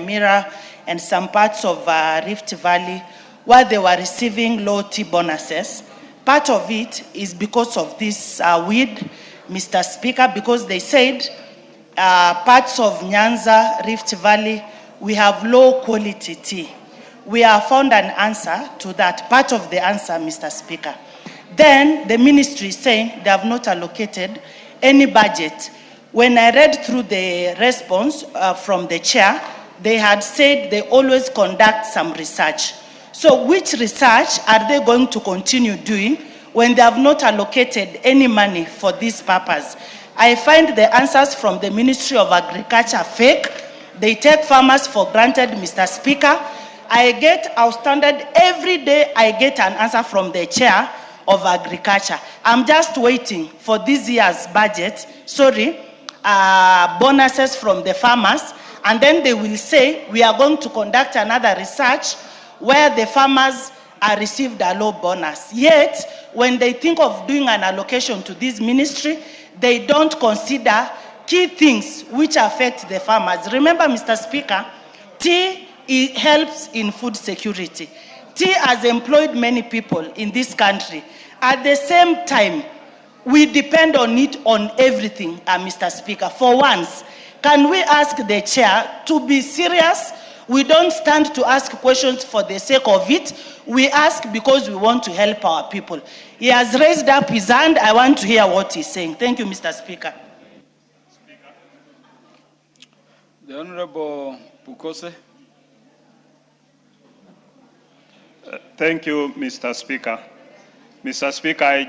Nyamira, and some parts of Rift Valley, where they were receiving low tea bonuses. Part of it is because of this weed, Mr. Speaker, because they said parts of Nyanza, Rift Valley, we have low quality tea. We have found an answer to that, part of the answer, Mr. Speaker. Then the ministry is saying they have not allocated any budget. When I read through the response from the chair, they had said they always conduct some research. So which research are they going to continue doing when they have not allocated any money for this purpose? I find the answers from the Ministry of Agriculture fake. They take farmers for granted, Mr. Speaker. I get outstanded every day. I get an answer from the chair of Agriculture. I'm just waiting for this year's budget, bonuses from the farmers, and then they will say we are going to conduct another research where the farmers are received a low bonus. Yet, when they think of doing an allocation to this ministry, they don't consider key things which affect the farmers. Remember, Mr. Speaker, tea helps in food security. Tea has employed many people in this country. At the same time, we depend on it on everything, Mr. Speaker. For once, can we ask the chair to be serious? We don't stand to ask questions for the sake of it. We ask because we want to help our people. He has raised up his hand. I want to hear what he's saying. Thank you, Mr. Speaker. The Honorable Pukose. Thank you, Mr. Speaker. Mr. Speaker, I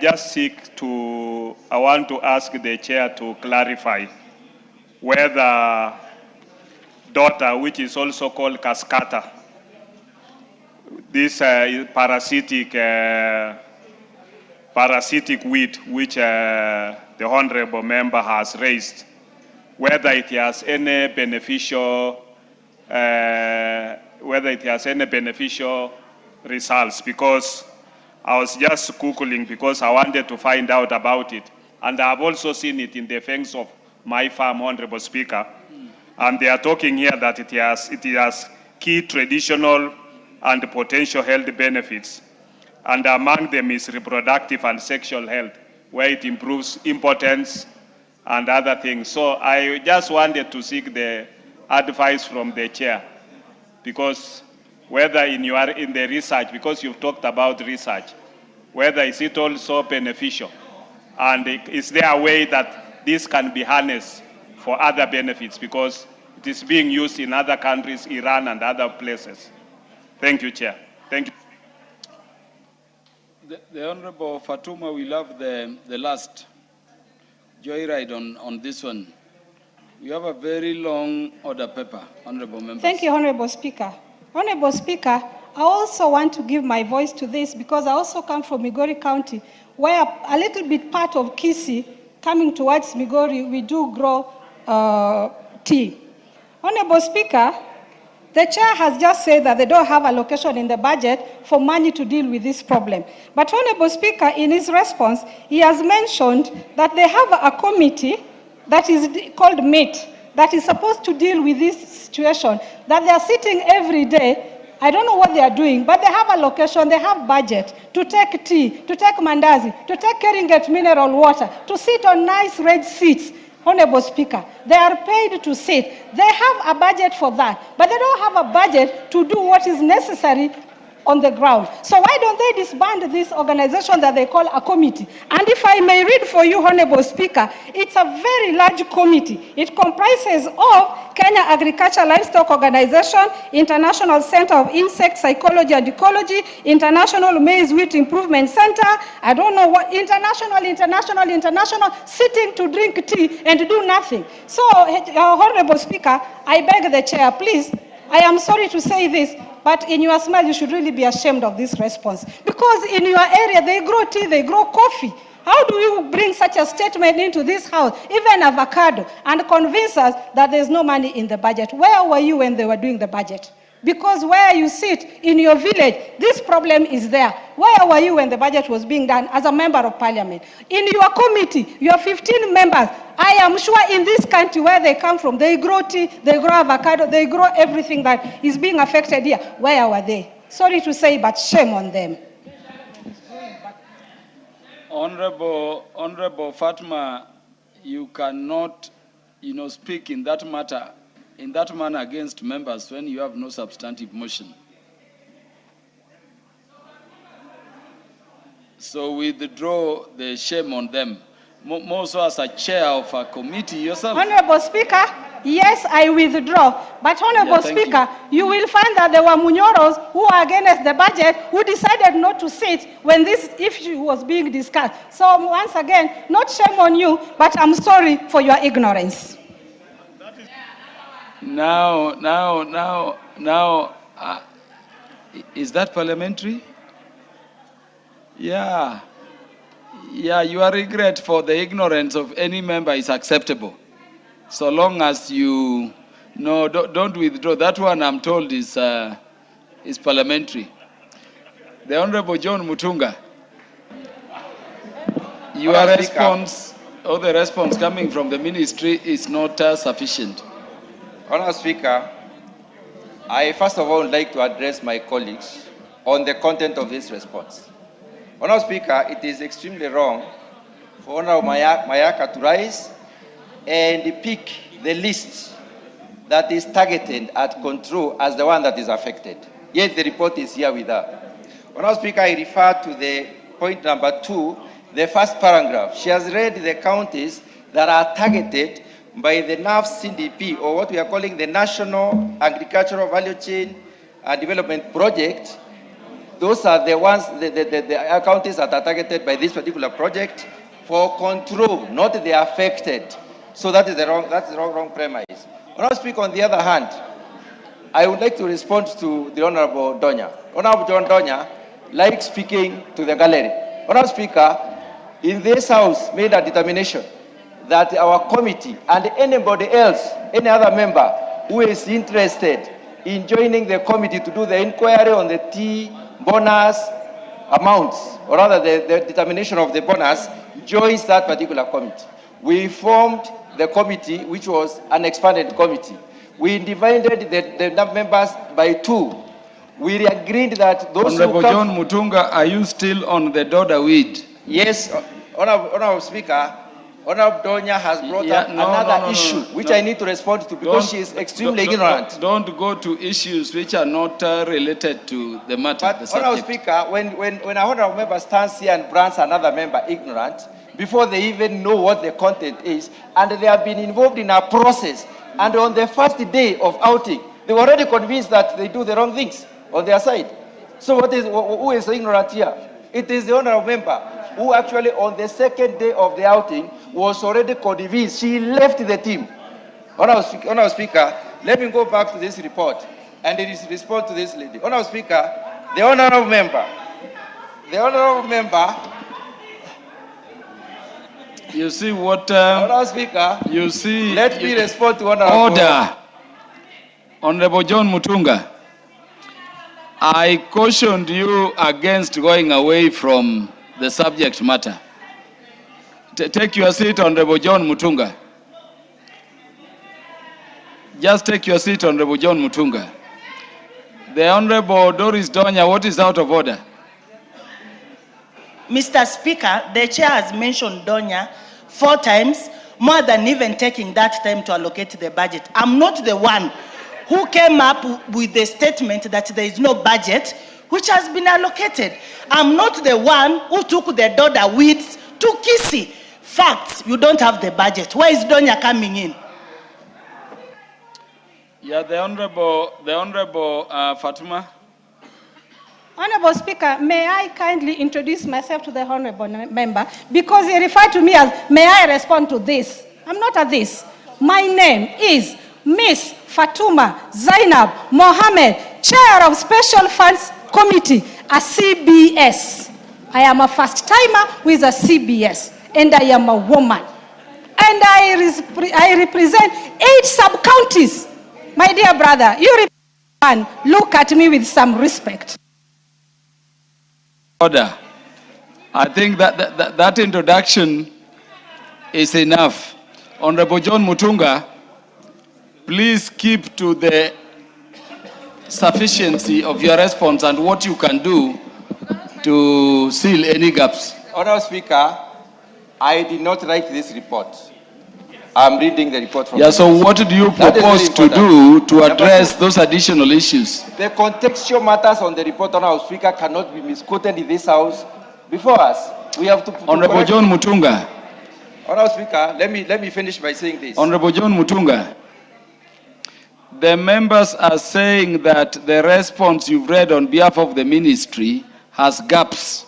want to ask the chair to clarify whether daughter, which is also called cascata, this parasitic weed which the honorable member has raised, whether it has any beneficial results, because I was just Googling because I wanted to find out about it. And I've also seen it in the defense of my farm, Honorable Speaker. And they are talking here that it has key traditional and potential health benefits. And among them is reproductive and sexual health, where it improves impotence and other things. So I just wanted to seek the advice from the chair, because whether in the research, because you've talked about research, whether is it also beneficial, and is there a way that this can be harnessed for other benefits, because it is being used in other countries, Iran and other places. Thank you, Chair. Thank you. The Honorable Fatuma will have the last joyride on this one. We have a very long order paper, Honorable Members. Thank you, Honorable Speaker. Honorable Speaker, I also want to give my voice to this because I also come from Migori County, where a little bit part of Kisii, coming towards Migori, we do grow tea. Honorable Speaker, the chair has just said that they don't have allocation in the budget for money to deal with this problem. But Honorable Speaker, in his response, he has mentioned that they have a committee that is called MATE, that is supposed to deal with this situation, that they are sitting every day. I don't know what they are doing, but they have allocation, they have budget to take tea, to take mandazi, to take Keringet mineral water, to sit on nice red seats. Honorable Speaker, they are paid to sit. They have a budget for that, but they don't have a budget to do what is necessary on the ground. So why don't they disband this organization that they call a committee? And if I may read for you, Honorable Speaker, it's a very large committee. It comprises of Kenya Agriculture Livestock Organization, International Center of Insect Psychology and Ecology, International Maize Wheat Improvement Center, I don't know what, international, sitting to drink tea and do nothing. So, Honorable Speaker, I beg the chair, please, I am sorry to say this, but in your smile, you should really be ashamed of this response. Because in your area, they grow tea, they grow coffee. How do you bring such a statement into this house, even avocado, and convince us that there's no money in the budget? Where were you when they were doing the budget? Because where you sit in your village, this problem is there. Where were you when the budget was being done as a member of parliament? In your committee, you have 15 members. I am sure in this country where they come from, they grow tea, they grow avocado, they grow everything that is being affected here. Where were they? Sorry to say, but shame on them. Honorable Fatma, you cannot, speak in that manner against members when you have no substantive motion. So we withdraw the shame on them. More so as a chair of a committee yourself. Honorable Speaker, yes, I withdraw. But Honorable Speaker, you will find that there were Munyoros who are against the budget who decided not to sit when this issue was being discussed. So once again, not shame on you, but I'm sorry for your ignorance. Now, is that parliamentary? Yeah, your regret for the ignorance of any member is acceptable. So long as you, don't withdraw. That one I'm told is parliamentary. The Honorable John Mutunga, your response, or the response coming from the ministry is not sufficient. Honourable Speaker, I first of all would like to address my colleagues on the content of this response. Honourable Speaker, it is extremely wrong for Honourable Mayaka to rise and pick the list that is targeted at control as the one that is affected. Yet the report is here with her. Honourable Speaker, I refer to the point number 2, the first paragraph. She has read the counties that are targeted by the NAFS CDP, or what we are calling the National Agricultural Value Chain Development Project. Those are the ones, the counties that are targeted by this particular project for control, not the affected. So that is the wrong premise. Honourable Speaker, on the other hand, I would like to respond to the Honourable Donya. Honourable John Donya likes speaking to the gallery. Honourable Speaker, in this House made a determination that our committee and anybody else, any other member who is interested in joining the committee to do the inquiry on the tea bonus amounts, or rather the determination of the bonus, joins that particular committee. We formed the committee, which was an expanded committee. We divided the members by 2. We agreed that those Honorable John Mutunga, are you still on the Doda weed? Yes, Honorable Speaker. Honorable Donya has brought up another issue which I need to respond to because she is extremely ignorant. Don't go to issues which are not related to the matter. But Honorable Speaker, when a honorable member stands here and brands another member ignorant, before they even know what the content is, and they have been involved in a process, and on the first day of outing, they were already convinced that they do the wrong things on their side. So who is ignorant here? It is the honorable member who actually on the second day of the outing was already convinced. She left the team. Honorable Speaker, let me go back to this report and it is respond to this lady. Honorable Speaker, the honorable member, you see what, Honorable Speaker, you see, let me respond to honorable. Order. Honorable John Mutunga, I cautioned you against going away from the subject matter. Take your seat, Honorable John Mutunga. Just take your seat, Honorable John Mutunga. The Honorable Doris Donya, what is out of order? Mr. Speaker, the chair has mentioned Donya 4 times, more than even taking that time to allocate the budget. I'm not the one who came up with the statement that there is no budget which has been allocated. I'm not the one who took the Doda weeds to Kisi. Facts, you don't have the budget. Where is Donya coming in? Yeah, the Honorable Fatuma. Honorable Speaker, may I kindly introduce myself to the honorable member because he referred to me as, may I respond to this? I'm not at this. My name is Miss Fatuma Zainab Mohammed, Chair of Special Funds Committee, a CBS. I am a first timer with a CBS, and I am a woman. And I represent 8 sub-counties. My dear brother, you man, look at me with some respect. Order. I think that introduction is enough. Honorable John Mutunga, please keep to the sufficiency of your response and what you can do to seal any gaps. Honorable Speaker, I did not write this report. I'm reading the report from so what do you propose to do to address those additional issues? The contextual matters on the report, Honorable Speaker, cannot be misquoted in this House before us. We have to Honorable John Mutunga. Honorable Speaker, let me finish by saying this. Honorable John Mutunga. The members are saying that the response you've read on behalf of the ministry has gaps.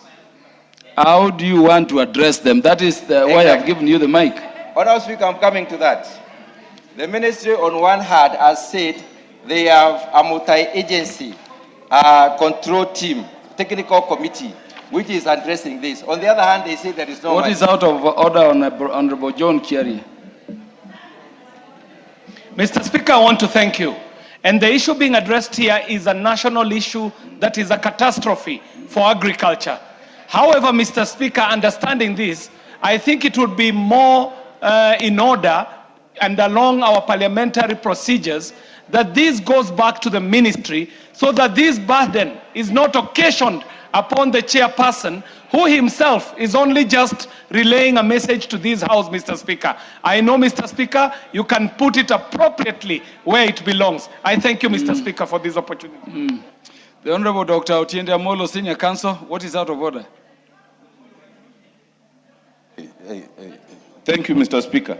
How do you want to address them? That is why I've given you the mic. Honorable Speaker, I'm coming to that. The ministry on one hand has said they have a multi-agency control team, technical committee, which is addressing this. On the other hand, they say there is no... What is out of order, Honorable John Kiari? Mr. Speaker, I want to thank you. And the issue being addressed here is a national issue that is a catastrophe for agriculture. However, Mr. Speaker, understanding this, I think it would be more in order and along our parliamentary procedures that this goes back to the ministry so that this burden is not occasioned upon the chairperson, who himself is only just relaying a message to this House, Mr. Speaker. I know, Mr. Speaker, you can put it appropriately where it belongs. I thank you, Mr. Speaker, for this opportunity. The Honorable Dr. Otiende Amolo, Senior Counsel, what is out of order? Thank you, Mr. Speaker.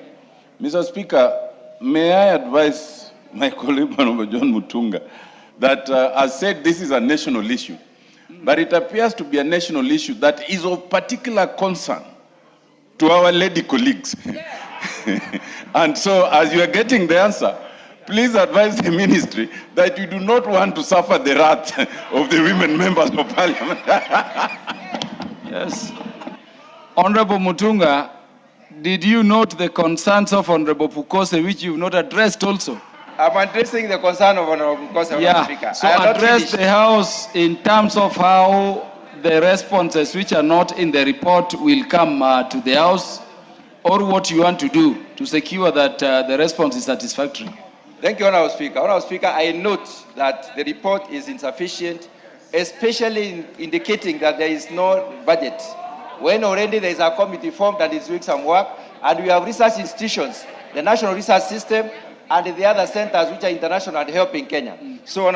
Mr. Speaker, may I advise my colleague, Honorable John Mutunga, that as said, this is a national issue. But it appears to be a national issue that is of particular concern to our lady colleagues. And so, as you are getting the answer, please advise the ministry that you do not want to suffer the wrath of the women members of parliament. Yes. Honorable Mutunga, did you note the concerns of Honorable Pukose, which you've not addressed also? I'm addressing the concern of Honorable Pukose, Yeah, Speaker. so address the House in terms of how the responses which are not in the report will come to the House, or what you want to do to secure that the response is satisfactory. Thank you, Honorable Speaker. Honorable Speaker, I note that the report is insufficient, especially indicating that there is no budget. When already there is a committee formed and is doing some work, and we have research institutions, the National Research System, and the other centers which are international and helping Kenya. So,